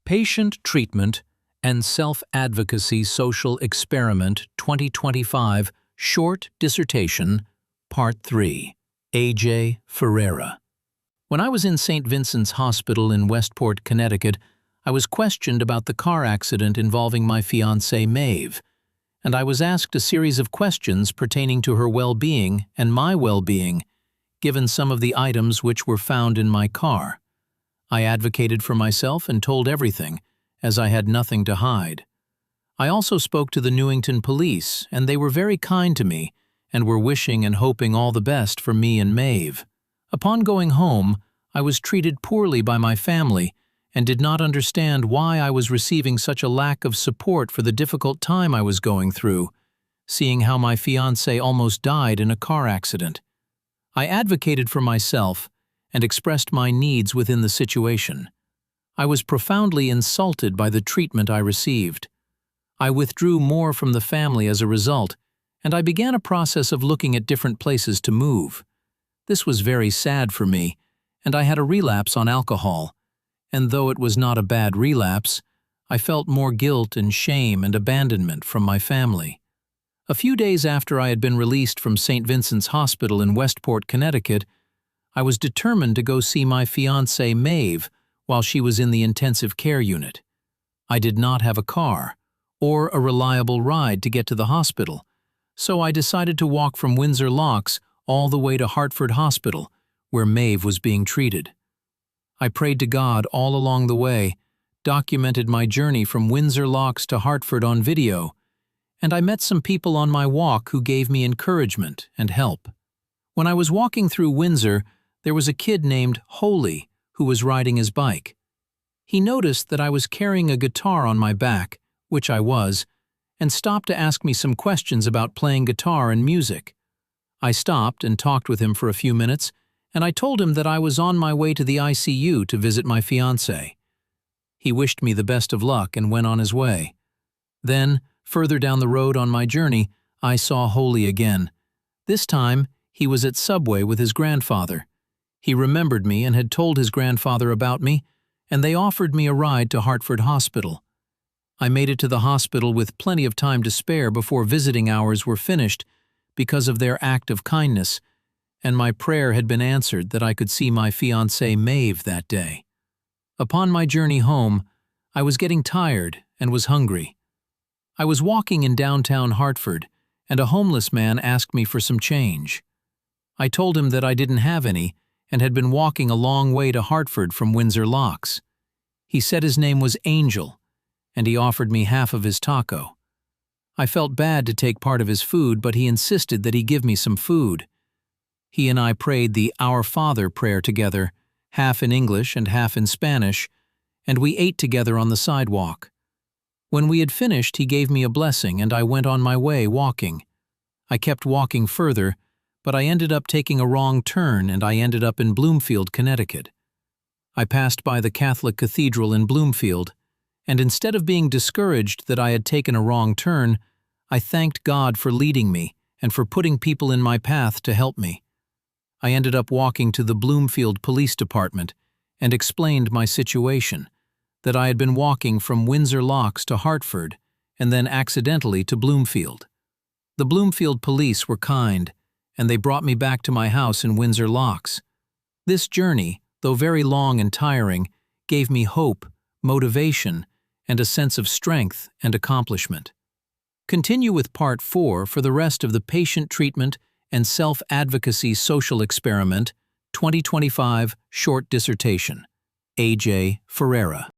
Patient Treatment and Self-Advocacy Social Experiment 2025 Short Dissertation, Part 3, AJ Ferreira. When I was in St. Vincent's Hospital in Westport, Connecticut, I was questioned about the car accident involving my fiancée Maeve, and I was asked a series of questions pertaining to her well-being and my well-being, given some of the items which were found in my car. I advocated for myself and told everything, as I had nothing to hide. I also spoke to the Newington police, and they were very kind to me and were wishing and hoping all the best for me and Maeve. Upon going home, I was treated poorly by my family and did not understand why I was receiving such a lack of support for the difficult time I was going through, seeing how my fiancé almost died in a car accident. I advocated for myself and expressed my needs within the situation. I was profoundly insulted by the treatment I received. I withdrew more from the family as a result, and I began a process of looking at different places to move. This was very sad for me, and I had a relapse on alcohol, and though it was not a bad relapse, I felt more guilt and shame and abandonment from my family. A few days after I had been released from St. Vincent's Hospital in Westport, Connecticut, I was determined to go see my fiancée Maeve while she was in the intensive care unit. I did not have a car or a reliable ride to get to the hospital, so I decided to walk from Windsor Locks all the way to Hartford Hospital, where Maeve was being treated. I prayed to God all along the way, documented my journey from Windsor Locks to Hartford on video, and I met some people on my walk who gave me encouragement and help. When I was walking through Windsor, there was a kid named Holy who was riding his bike. He noticed that I was carrying a guitar on my back, which I was, and stopped to ask me some questions about playing guitar and music. I stopped and talked with him for a few minutes, and I told him that I was on my way to the ICU to visit my fiancée. He wished me the best of luck and went on his way. Then, further down the road on my journey, I saw Holy again. This time, he was at Subway with his grandfather. He remembered me and had told his grandfather about me, and they offered me a ride to Hartford Hospital. I made it to the hospital with plenty of time to spare before visiting hours were finished because of their act of kindness, and my prayer had been answered that I could see my fiancée Maeve that day. Upon my journey home, I was getting tired and was hungry. I was walking in downtown Hartford, and a homeless man asked me for some change. I told him that I didn't have any and had been walking a long way to Hartford from Windsor Locks. He said his name was Angel, and he offered me half of his taco. I felt bad to take part of his food, but he insisted that he give me some food. He and I prayed the Our Father prayer together, half in English and half in Spanish, and we ate together on the sidewalk. When we had finished, he gave me a blessing, and I went on my way walking. I kept walking further, but I ended up taking a wrong turn and I ended up in Bloomfield, Connecticut. I passed by the Catholic Cathedral in Bloomfield, and instead of being discouraged that I had taken a wrong turn, I thanked God for leading me and for putting people in my path to help me. I ended up walking to the Bloomfield Police Department and explained my situation, that I had been walking from Windsor Locks to Hartford and then accidentally to Bloomfield. The Bloomfield police were kind, and they brought me back to my house in Windsor Locks. This journey, though very long and tiring, gave me hope, motivation, and a sense of strength and accomplishment. Continue with Part 4 for the rest of the Patient Treatment and Self-Advocacy Social Experiment 2025 Short Dissertation. AJ Ferreira.